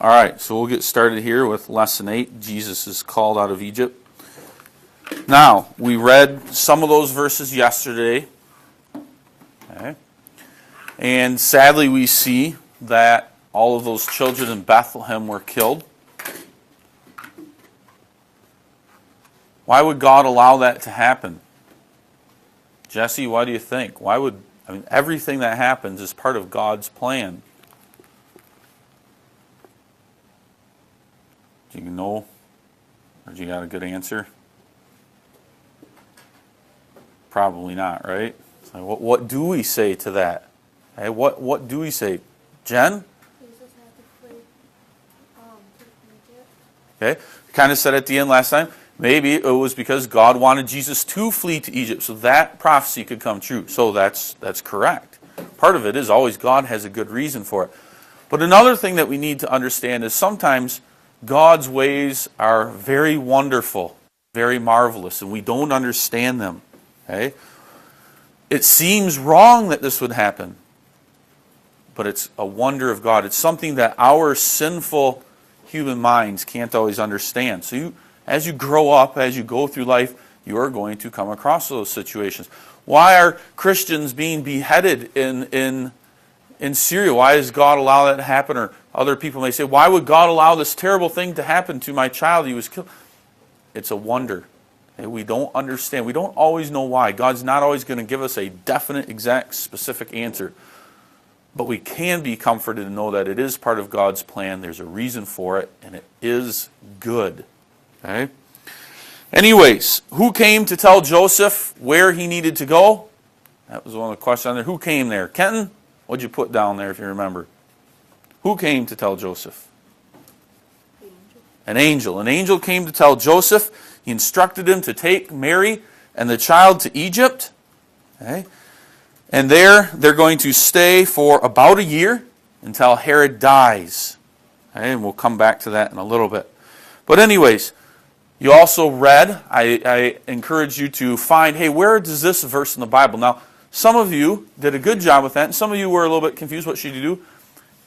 All right, so we'll get started here with Lesson 8. Jesus is called out of Egypt. Now, we read some of those verses yesterday. Okay. And sadly, we see that all of those children in Bethlehem were killed. Why would God allow that to happen? Jesse, why do you think? Everything that happens is part of God's plan. Do you know? Or do you got a good answer? Probably not, right? So what do we say to that? Hey, what do we say? Jen? Jesus had to flee to Egypt. Okay, kind of said at the end last time. Maybe it was because God wanted Jesus to flee to Egypt so that prophecy could come true. So that's correct. Part of it is always God has a good reason for it. But another thing that we need to understand is sometimes God's ways are very wonderful, very marvelous, and we don't understand them. Okay? It seems wrong that this would happen, but it's a wonder of God. It's something that our sinful human minds can't always understand. So as you grow up, as you go through life, you are going to come across those situations. Why are Christians being beheaded in Syria? Why does God allow that to happen? Or other people may say, why would God allow this terrible thing to happen to my child? He was killed. It's a wonder. We don't understand. We don't always know why. God's not always going to give us a definite, exact, specific answer. But we can be comforted to know that it is part of God's plan. There's a reason for it, and it is good. Okay? Anyways, who came to tell Joseph where he needed to go? That was one of the questions on there. Who came there? Kenton? What'd you put down there if you remember? Who came to tell Joseph? An angel. An angel came to tell Joseph. He instructed him to take Mary and the child to Egypt. Okay? And there they're going to stay for about a year until Herod dies. Okay? And we'll come back to that in a little bit. But anyways, you also read, I encourage you to find, hey, where does this verse in the Bible? Now, some of you did a good job with that, and some of you were a little bit confused. What should you do?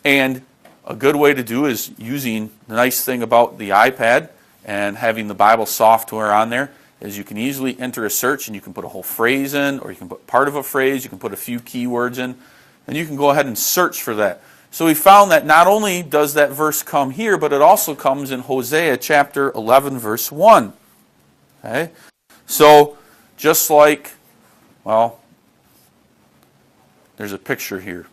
And a good way to do is using the nice thing about the iPad and having the Bible software on there is you can easily enter a search and you can put a whole phrase in, or you can put part of a phrase, you can put a few keywords in, and you can go ahead and search for that. So we found that not only does that verse come here, but it also comes in Hosea chapter 11, verse 1. Okay? So, just like, well, there's a picture here.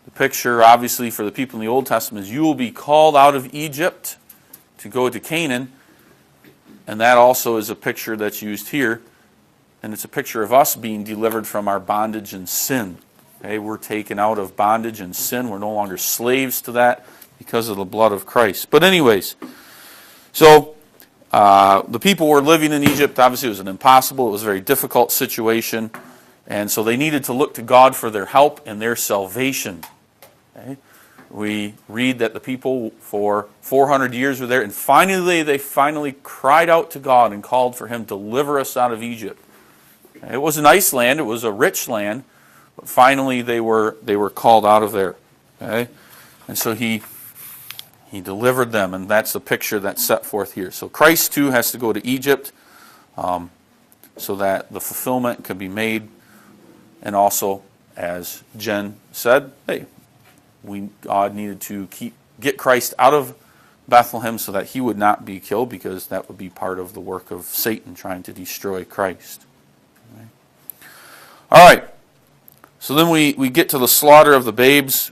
The picture, obviously, for the people in the Old Testament is you will be called out of Egypt to go to Canaan. And that also is a picture that's used here. And it's a picture of us being delivered from our bondage and sin. Okay, we're taken out of bondage and sin. We're no longer slaves to that because of the blood of Christ. But anyways, so the people were living in Egypt. Obviously, it was an impossible, it was a very difficult situation. And so they needed to look to God for their help and their salvation. Okay? We read that the people for 400 years were there, and finally they cried out to God and called for Him to deliver us out of Egypt. Okay? It was a nice land, it was a rich land, but finally they were called out of there. Okay? And so He delivered them, and that's the picture that's set forth here. So Christ too has to go to Egypt so that the fulfillment can be made. And also, as Jen said, hey, God needed to get Christ out of Bethlehem so that He would not be killed, because that would be part of the work of Satan trying to destroy Christ. Okay. All right. So then we get to the slaughter of the babes.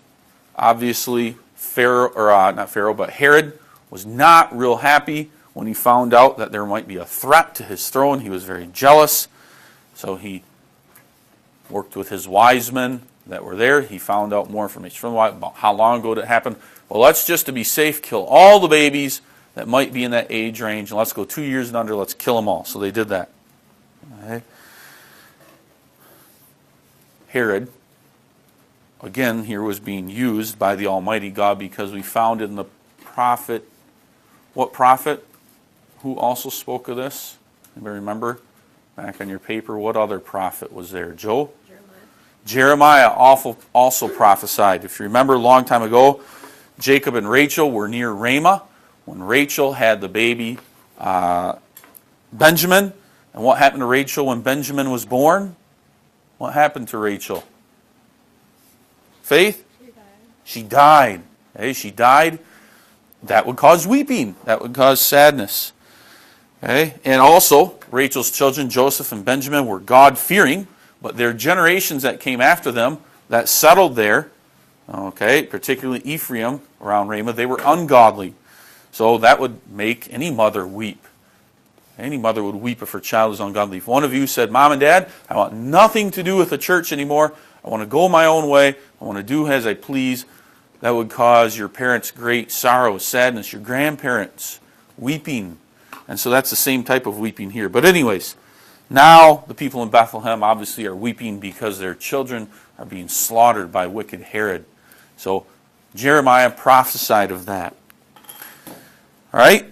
Obviously, Herod was not real happy when he found out that there might be a threat to his throne. He was very jealous. So he worked with his wise men that were there. He found out more information from about how long ago it happened. Well, let's just to be safe, kill all the babies that might be in that age range, and let's go 2 years and under, let's kill them all. So they did that. Okay. Herod, again, here was being used by the Almighty God, because we found in the prophet, what prophet who also spoke of this? Anybody remember? Back on your paper, what other prophet was there? Joe? Jeremiah also prophesied. If you remember a long time ago, Jacob and Rachel were near Ramah when Rachel had the baby Benjamin. And what happened to Rachel when Benjamin was born? What happened to Rachel? Faith? She died. Okay, she died. That would cause weeping. That would cause sadness. Okay? And also, Rachel's children, Joseph and Benjamin, were God-fearing, but their generations that came after them, that settled there, okay, particularly Ephraim around Ramah, they were ungodly. So that would make any mother weep. Any mother would weep if her child was ungodly. If one of you said, Mom and Dad, I want nothing to do with the church anymore. I want to go my own way. I want to do as I please. That would cause your parents great sorrow, sadness, your grandparents weeping. And so that's the same type of weeping here. But anyways, now the people in Bethlehem obviously are weeping because their children are being slaughtered by wicked Herod. So Jeremiah prophesied of that. All right?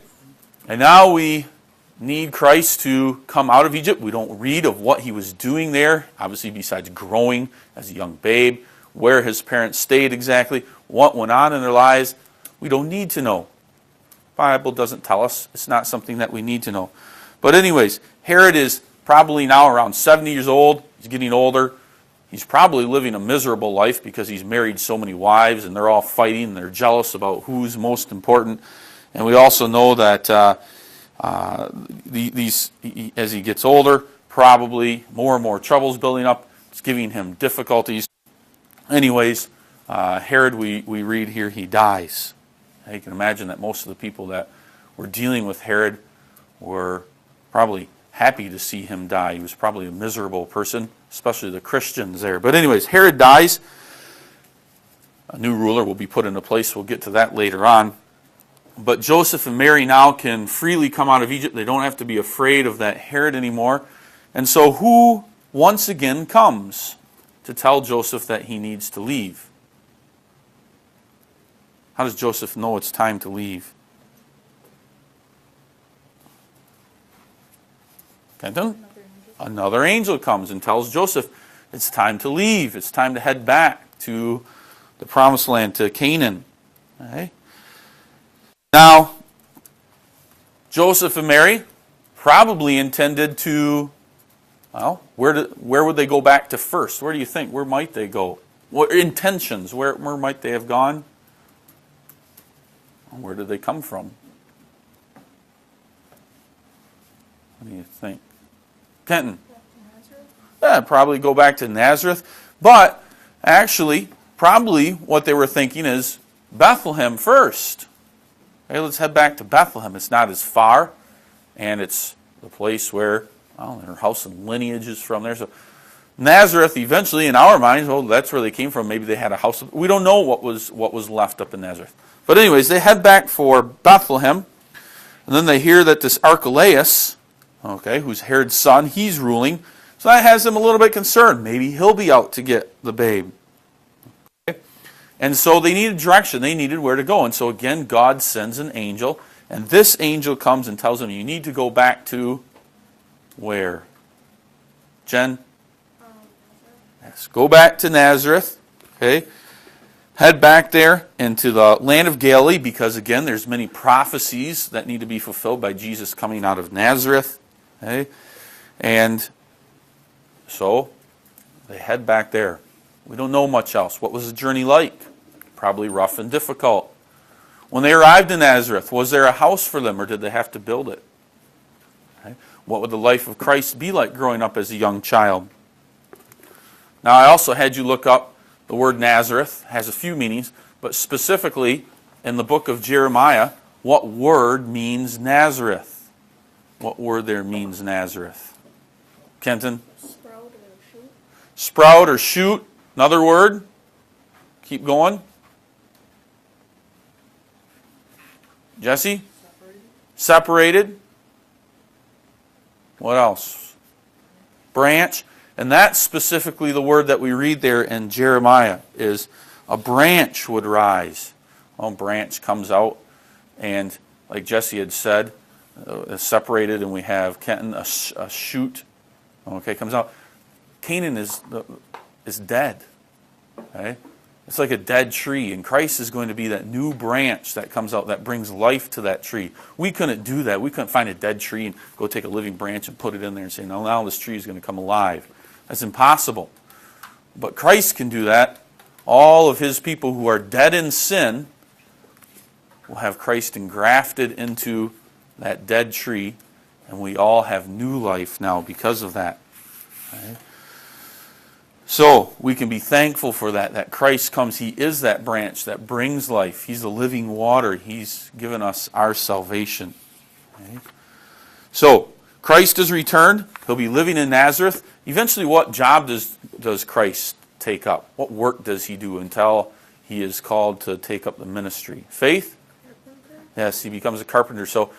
And now we need Christ to come out of Egypt. We don't read of what he was doing there, obviously besides growing as a young babe, where his parents stayed exactly, what went on in their lives. We don't need to know. The Bible doesn't tell us. It's not something that we need to know. But anyways, Herod is probably now around 70 years old. He's getting older. He's probably living a miserable life because he's married so many wives and they're all fighting and they're jealous about who's most important. And we also know that as he gets older, probably more and more troubles building up. It's giving him difficulties. Anyways, Herod, we read here, he dies. You can imagine that most of the people that were dealing with Herod were probably happy to see him die. He was probably a miserable person, especially the Christians there. But anyways, Herod dies. A new ruler will be put into place. We'll get to that later on. But Joseph and Mary now can freely come out of Egypt. They don't have to be afraid of that Herod anymore. And so who once again comes to tell Joseph that he needs to leave? How does Joseph know it's time to leave? Kenton? Another angel comes and tells Joseph it's time to leave. It's time to head back to the promised land, to Canaan. Okay? Now, Joseph and Mary probably intended to, well, where would they go back to first? Where do you think? Where might they go? What intentions? Where might they have gone? Where did they come from? What do you think? Kenton? Yeah, probably go back to Nazareth. But actually, probably what they were thinking is Bethlehem first. Okay, let's head back to Bethlehem. It's not as far, and it's the place where, well, their house and lineage is from there. So Nazareth, eventually, in our minds, well, that's where they came from. Maybe they had a house. We don't know what was left up in Nazareth. But anyways, they head back for Bethlehem, and then they hear that this Archelaus, okay, who's Herod's son, he's ruling. So that has them a little bit concerned. Maybe he'll be out to get the babe. Okay? And so they needed direction. They needed where to go. And so again, God sends an angel. And this angel comes and tells them, you need to go back to where? Jen? Yes, go back to Nazareth. Okay? Head back there into the land of Galilee because, again, there's many prophecies that need to be fulfilled by Jesus coming out of Nazareth. Okay? And so they head back there. We don't know much else. What was the journey like? Probably rough and difficult. When they arrived in Nazareth, was there a house for them or did they have to build it? Okay. What would the life of Christ be like growing up as a young child? Now, I also had you look up the word Nazareth. It has a few meanings, but specifically in the book of Jeremiah, what word means Nazareth? What word there means Nazareth? Kenton? Sprout or shoot. Sprout or shoot. Another word? Keep going. Jesse? Separated. What else? Branch. And that's specifically the word that we read there in Jeremiah is a branch would rise. Well, branch comes out and like Jesse had said, is separated and we have Kenton, a shoot. Okay, comes out. Canaan is dead. Okay? It's like a dead tree, and Christ is going to be that new branch that comes out that brings life to that tree. We couldn't do that. We couldn't find a dead tree and go take a living branch and put it in there and say, no, now this tree is going to come alive. That's impossible. But Christ can do that. All of his people who are dead in sin will have Christ engrafted into that dead tree, and we all have new life now because of that. Right? So we can be thankful for that Christ comes. He is that branch that brings life. He's the living water. He's given us our salvation. Okay? So Christ has returned. He'll be living in Nazareth. Eventually, what job does Christ take up? What work does he do until he is called to take up the ministry? Faith? Yes, he becomes a carpenter. So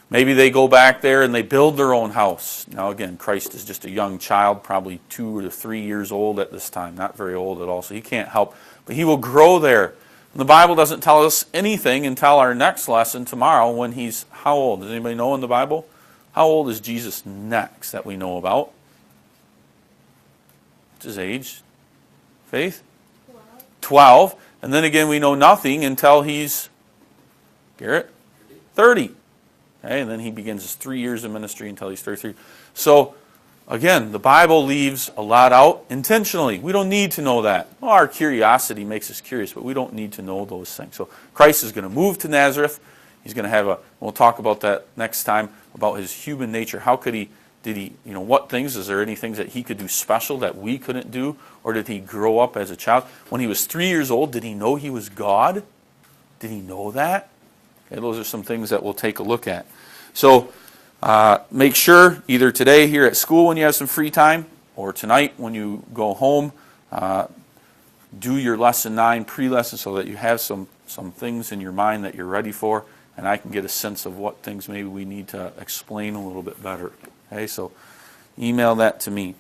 maybe they go back there and they build their own house. Now again, Christ is just a young child, probably 2 to 3 years old at this time. Not very old at all, so he can't help. But he will grow there. And the Bible doesn't tell us anything until our next lesson tomorrow when he's how old? Does anybody know in the Bible? How old is Jesus next that we know about? What's his age? Faith? 12. And then again, we know nothing until he's, Garrett? 30. Okay, and then he begins his 3 years of ministry until he's 33. So, again, the Bible leaves a lot out intentionally. We don't need to know that. Well, our curiosity makes us curious, but we don't need to know those things. So Christ is going to move to Nazareth. He's going to have we'll talk about that next time, about his human nature. How could he, what things, is there any things that he could do special that we couldn't do? Or did he grow up as a child? When he was 3 years old, did he know he was God? Did he know that? Okay, those are some things that we'll take a look at. So make sure either today here at school when you have some free time, or tonight when you go home, do your lesson 9 pre-lesson so that you have some things in your mind that you're ready for, and I can get a sense of what things maybe we need to explain a little bit better. Okay, so email that to me.